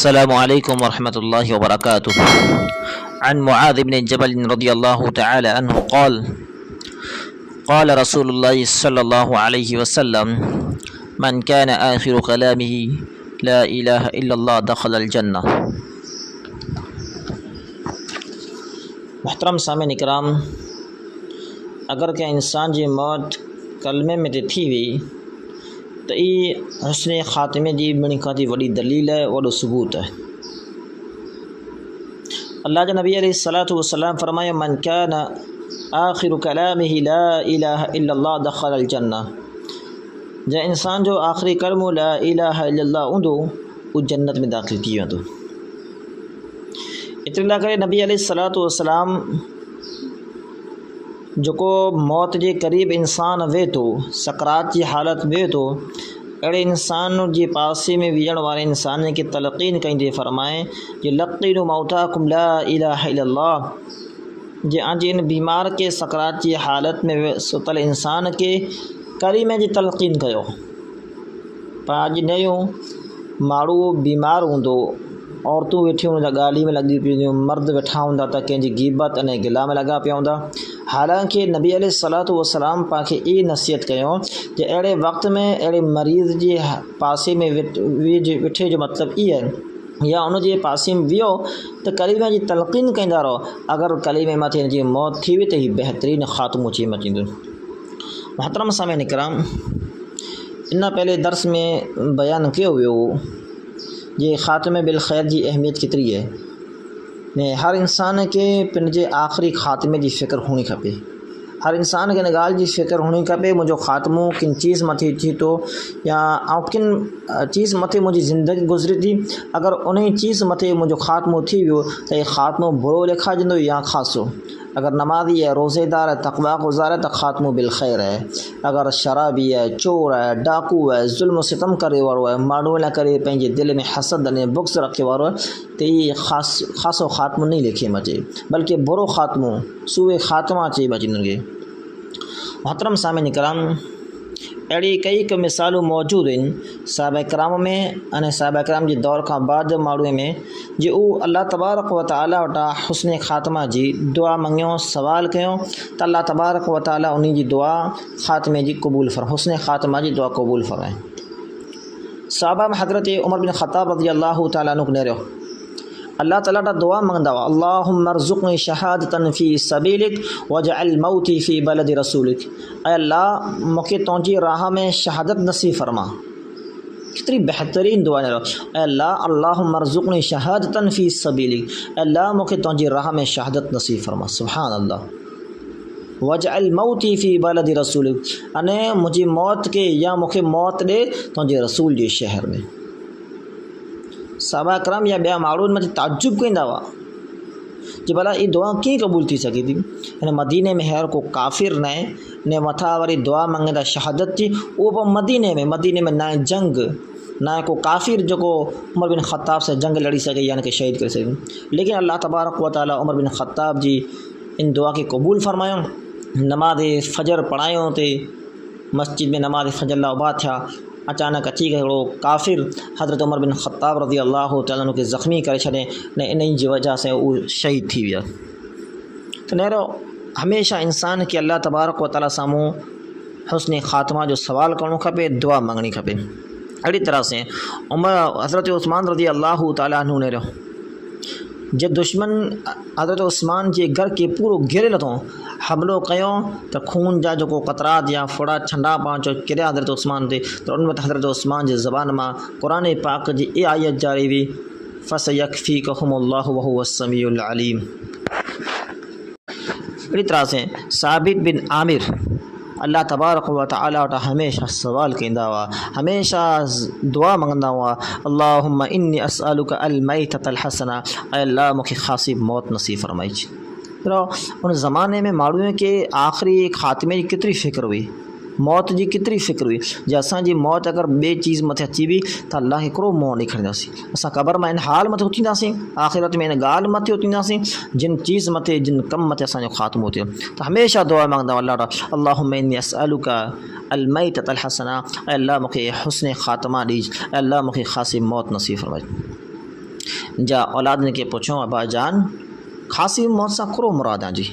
السلام علیکم ورحمۃ اللہ وبرکاتہ۔ عن معاذ بن جبل رضی اللہ تعالی عنہ قال قال رسول اللہ صلی اللہ علیہ وسلم من كان آخر كلامه لا الہ الا اللہ دخل الجنہ۔ محترم سامعین کرام، اگر کہ انسان جی موت کلمے میں تھی ہوئی تو یہ حسن خاتمے جی بڑی خاطی وڈی دلیل ہے، وڈو ثبوت ہے۔ اللہ کے نبی علیہ الصلوۃ والسلام فرمایا من کان آخر کلامہ لا الہ الا اللہ دخل الجنہ، جا انسان جو آخری کلمہ لا الہ الا اللہ اندو وہ جنت میں داخل کی وندو۔ اطلاع کرے نبی علیہ الصلوۃ والسلام جو کو موت جے قریب انسان وے تو سکرات کی حالت وے تو اڑے انسان جی پاسے میں ویجن والے انسان کی تلقین کہیں دے فرمائیں کہ لقینوا موتاکم لا الہ الا اللہ، جی آج ان بیمار کے سکرات کی حالت میں ستل انسان کے کلمے جی تلقین کیو۔ پاج نیو ماڑو بیمار ہوندو، عورتوں ویٹھی ہوں گالی میں لگی پی ہوں، مرد ویٹھا ہوں تا کہ جی غیبت انے گلا میں لگا پیا ہوں۔ حالانکہ نبی علیہ الصلوۃ والسلام پاکے ای نصیحت کیوں کہ اڑے وقت میں اڑے مریض جی پاسے میں ویٹھے جو مطلب ای ہے یا انہوں جی پاسے میں ویو تو کلمے جی تلقین کہندا رہو، اگر کلمے ماتھے جی موت تھی وی تو ہی بہترین خاتمو چی مچیندو۔ محترم سامعین کرام، ان پہلے درس میں بیان کیو ویو یہ خاتمے بالخیر جی اہمیت کتری ہے۔ ہر انسان کے پنجے آخری خاتمے جی فکر ہونی کھپے، ہر انسان کے نگال جی فکر ہونی کھپے مجھو خاتمو کن چیز متھی تھی تو یا کن چیز متھی مجھے زندگی گزری تھی، اگر انہیں چیز متھی مجھو خاتمو تھی ویو تو یہ خاتمو برو لکھا جندو یا خاصو۔ اگر نمازی ہے، روزے دار ہے، تقوی گزار ہے تو خاتمو بالخیر ہے۔ اگر شرابی ہے، چور ہے، ڈاکو ہے، ظلم و ستم کرے وارو ہے، ماڑو نہ کرے پنجے دل میں حسد نے بغض رکھے وارو ہے تو یہ خاصو خاتمو نہیں لکھے مچے، بلکہ برو خاتمو سوئے خاتمہ چاہیے بچیں گے۔ محترم سامعین کرام، اڑی کئی مثالوں موجود ہیں صحابہ کرام میں، ان صحابہ کرام جی دور کا بعد ماڑوے میں جی او اللہ تبارک و تعالی وٹا حسن خاتمہ جی دعا منگیوں، سوال کیوں تو اللہ تبارک و تعالی انہیں جی دعا خاتمے جی قبول فرمائے، حسن خاتمہ جی دعا قبول فرمائے۔ صحابہ میں حضرت عمر بن خطاب رضی اللہ تعالیٰ عنہ نے رہو اللہ تعالیٰ تا دعا منگدا ہوا اللہم ارزقنی شہادتا فی سبیلک وجعل موتی فی بلد رسولک، اے اللہ مکے تونجی راہ میں شہادت نصیب فرما۔ کتنی بہترین دعا نے رہو، اے اللہ اللہم ارزقنی شہادتا فی سبیلک، اے اللہ مکے تونجی راہ میں شہادت نصیب فرما۔ سبحان اللہ۔ وجعل موتی فی بلد رسولک، انے مجھے موت کے یا مکے موت دے تونجے رسول جی شہر میں۔ صحابہ کرام یا بیا معلوم مجھے تعجب کہندا ہوا جی بلا یہ دعا کی قبول تھی سکی تھی، یعنی مدینے میں ہر کو کافر نے متھا وری دعا منگدا شہادت تھی وہ مدینے میں نہ جنگ نہ کو کافر جو کو عمر بن خطاب سے جنگ لڑی سکے یعنی کہ شہید کر سکے، لیکن اللہ تبارک و تعالی عمر بن خطاب جی ان دعا کی قبول فرمایوں، نماز فجر پڑھایوں تے مسجد میں نماز فجر لا بعد تھا اچانک اچھی گئے وہ کافر حضرت عمر بن خطاب رضی اللہ تعالیٰ عنہ کے زخمی کرے چھڑے نے انہی جی وجہ سے وہ شہید تھی ویا۔ تو نیرو ہمیشہ انسان کی اللہ تبارک و تعالیٰ ساموں حسن خاتمہ جو سوال کرنو کھپے، دعا منگنی کھپے۔ اڑی طرح سے حضرت عثمان رضی اللہ تعالیٰ عنہ نے رہو جے دشمن حضرت عثمان جے گھر کے پورو گھیرے لتوں حملو کیوں تو خون جا جو کو قطرات یا فڑا چھنڈا پانچو کریا حضرت عثمان دے تو ان میں حضرت عثمان جے زبان ماں قرآن پاک جی اے آیت جاری ہوئی فَسَيَكْفِيكَهُمُ اللَّهُ وَهُوَ السَّمِيعُ الْعَلِيمُ۔ اسی طرح سے ثابت بن عامر اللہ تبارک و تعالیٰ وٹا ہمیشہ سوال کہندا ہوا، ہمیشہ دعا منگندا ہوا اللہم انی اسألک المیتۃ الحسنہ، اے اللہ مکھی خاصی موت نصیب فرمائی۔ ان زمانے میں ماڑوئیں کے آخری خاتمے کی کتری فکر ہوئی، موت جی کتری فکر ہوئی، جی اساں جی موت اگر بے چیز متھے اچی بھی تو اللہ کرو موت نہیں کھڑی سی، اساں قبر میں ان حال متھے ہوتی نہ سی، آخرت میں ان گال متھے ہوتی نہ سی، جن چیز متھے جن کم متھے اساں جو خاتم ہوتے تو ہمیشہ دعا مانگدا اللہ تعالیٰ اللہم انی اسألک المیتۃ الحسنہ، اے اللہ مکھے حسن خاتمہ دیج، اے اللہ مکھے خاصی موت نصیب فرمائی۔ جا اولاد نے کے پوچھو ابا جان خاصی موت سا کرو مراد جی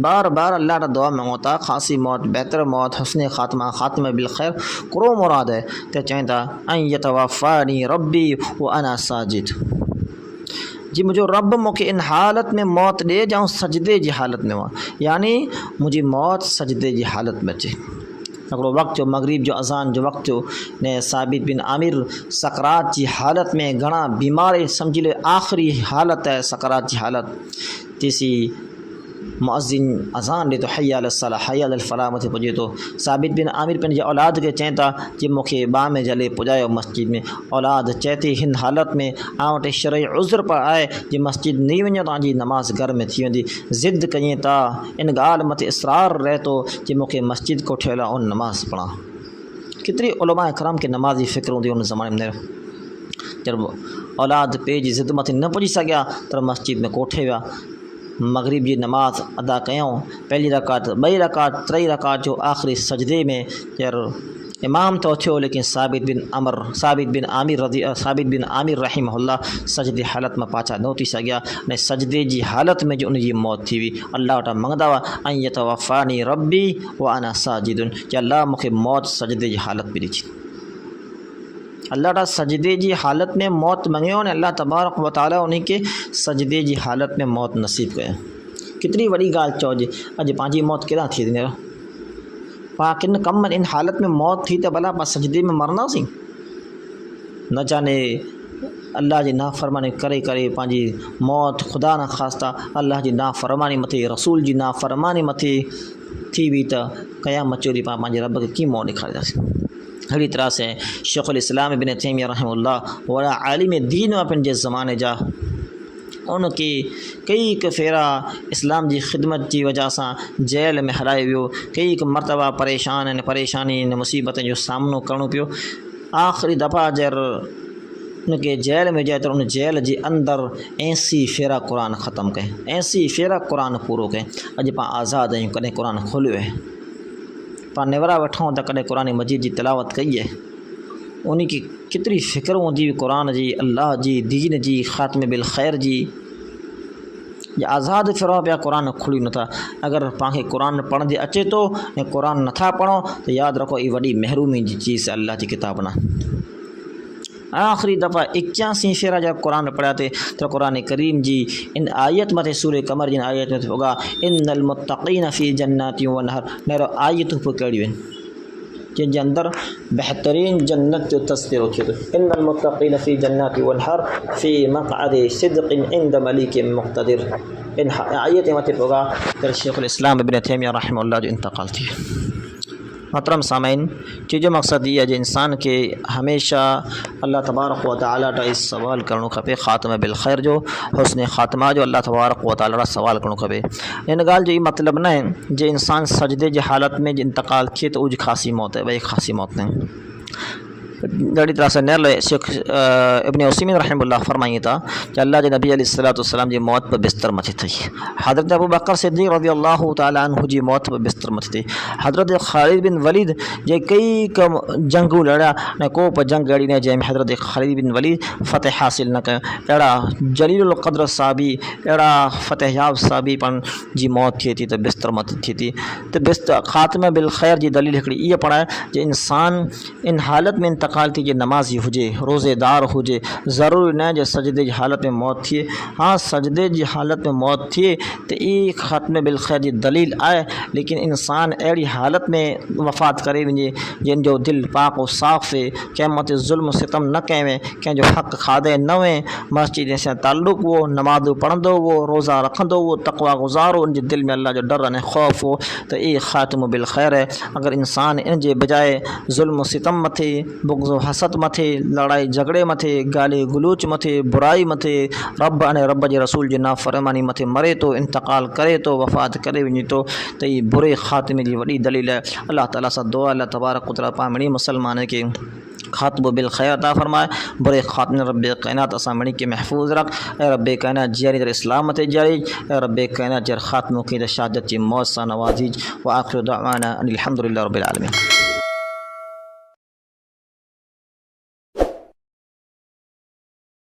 بار بار اللہ را دعا منگوتا خاصی موت بہتر موت حسن خاتمہ خاتمہ بالخیر کرو مراد ہے تو چاہتا ان یتوفانی ربی وانا ساجد جی مجھے رب موقع ان حالت میں موت دے جاؤں سجدے جی حالت میں یعنی مجھے موت سجدے جی حالت میں چے اگر وقت جو مغرب جو اذان جو وقت نے ثابت بن عامر سکرات جی حالت میں گھنا بیمار سمجھ لے آخری حالت ہے سکرات جی حالت تیسی مؤذن اذان دے تو حی علی الصلاح حی علی الفلاح متے پجے تو ثابت بن عامر پن جی اولاد کے چینتا جی موکے با میں جلے پجایا مسجد میں اولاد چہتے ہن حالت میں آوٹے شرعی عذر پر آئے جی مسجد نہیں ونجا تو جی نماز گھر میں تھی وندی ضد کہیں تا ان گال مت اصرار رہ تو جی موکے مسجد کو ٹھیلا ان نماز پڑھا کتنی علماء کرام کے نمازی فکر ہوندی ان زمانے میں جب اولاد پہ جی ضد مت نہ پجی سگیا تو مسجد میں کوٹھے ویا مغرب جی نماز ادا کیوں پہلی رکعت بئی رکعت ٹئی رکعت جو آخری سجدے میں یار امام تو تھو لیکن ثابت بن عامر رحمہ اللہ سجدے حالت میں پاچا نو تھی سگیا نے سجدے جی حالت میں جو ان جی موت تھی ہوئی اللہ وٹا منگدا وا ان یتوفانی ربی وانا ساجد کہ اللہ مکھے موت سجدے جی حالت میں ڈی اللہ تعالیٰ سجدے جی حالت میں موت منگیو نے اللہ تبارک و تعالیٰ انہیں کے سجدے جی حالت میں موت نصیب کرے کتنی بڑی گال چو جی اج پانچی موت کدا تھی دیں پا کن کم ان حالت میں موت تھی تو بلا پا سجدے میں مرنا سی نہ جانے اللہ جی نافرمانی کرے کرے پانچی موت خدا نہ خواستہ اللہ جی نافرمانی متے رسول جی نافرمانی متے تھی بھی تو قیامت چوری پا پانچے رب کے کی موت نکھارے جا سی ہری طرح سے شیخ الاسلام ابن تیمیہ رحمہ اللہ وڑا عالم دین اپن جس زمانے جا ان کی کئی فیرا اسلام جی خدمت جی وجہ سے جیل میں ہرائے ویو کئی مرتبہ پریشانی مصیبت جو سامنو کرنو پیو آخری دفعہ جر ان کے جیل میں جائے تو ان جیل جی اندر 80 فیرا قرآن ختم کہیں 80 فیرا قرآن پورو کہیں اج پا آزاد ہیں کدیں قرآن کھولو ہے پا نورا وٹھوں تو کدیں قرآن مجید جی تلاوت کئی ہے انہی کی کتری فکر ہوندی قرآن جی اللہ جی دین جی خاتم بالخیر جی یہ آزاد فرو پیا قرآن کھلی نہ تھا اگر پانکھے قرآن پڑھ دے اچے تو قرآن نہ تھا پڑھو تو یاد رکھو یہ وڈی محرومی جی چیز ہے اللہ کی کتاب نہ آخری دفعہ 81 فیرا جب قرآن پڑھاتے تو قرآن کریم جی ان آیت مت سورہ قمر جن آیت میں ہوگا ان المتقین فی جنات و نہر نیرو آیت پکڑی جن اندر بہترین جنت جو تصویر ہوتی ہے ان المتقین فی جنات و نہر فی مقعد صدق عند ملیک مقتدر ان آیت مت ہوگا پھر شیخ الاسلام ابن تیمیہ رحمہ اللہ جو انتقال تھی محترم سامعین چیزوں مقصد یہ ہے جو انسان کے ہمیشہ اللہ تبارک و تعالیٰ کا اس سوال کرنو کھپے خاتمہ بالخیر جو حسن خاتمہ جو اللہ تبارک و تعالیٰ کا سوال کرنو کھپے ان گال جو یہ مطلب نہ ہے جو انسان سجدے جو حالت میں جو انتقال کیے تو اج خاصی موت ہے وہ ایک خاصی موت نہیں جڑی طرح سے نیرل شیخ ابن عثیمین رحمہ اللہ فرمائیے تھا کہ اللہ جی نبی علیہ السلام جی موت پر بستر مچی تھی حضرت ابو بکر صدیق رضی اللہ تعالیٰ عنہ جی موت پر بستر مچی تھی حضرت خالد بن ولید جی کئی جنگوں لڑا نہ کو پر جنگ لڑی نے جی حضرت خالد بن ولید فتح حاصل نہ کر اڑا جلیل القدر صحابی اڑا فتح یاب صحابی پن جی موت تھی تو بستر مت تھی تو بستر خاتمہ بالخیر جی دلیل ہکڑی یہ پڑھا ہے کہ انسان ان حالت میں انتقال تھی کہ نمازی ہوجے روزے دار ہوجے ضروری نہ جو سجدے جی حالت میں موت تھی ہاں سجدے جی حالت میں موت تھی تو یہ خاتمہ بالخیر جی دلیل آئے لیکن انسان ایڑی حالت میں وفات کرے ونجے جن جو دل پاک و صاف ہے قیامت ظلم و ستم نہ کہیں کہ جو حق کھادے نہ ہوئیں مسجد سے تعلق وہ نماز پڑھندو وہ روزہ رکھندو وہ تقوی گزار ہو ان جے دل میں اللہ جو ڈر نے خوف ہو تو یہ خاتمہ بالخیر ہے اگر انسان ان جے بجائے ظلم و ستم متھے بغض و حسد متھے لڑائی جھگڑے متھے گالی گلوچ متھے برائی متھے رب ان رب جے رسول جے نافرمانی متھے مرے تو انتقال کرے تو وفات کرے ونجے تو یہ برے خاتمے جی وڈی دلیل ہے اللہ تعالیٰ سے دعا اللہ تبارک و تعالیٰ پامڑی مسلمان کے خاتمہ بالخیر عطا فرمائے برے خاتمے رب کائنات اسامنی کے محفوظ رکھ اے رب کائنات جاری در اسلام مت جاری اے رب کائنات جر خاتمہ کی شہادت کی موت سے نوازیج وآخر دعوانا ان الحمد للہ رب العالمین.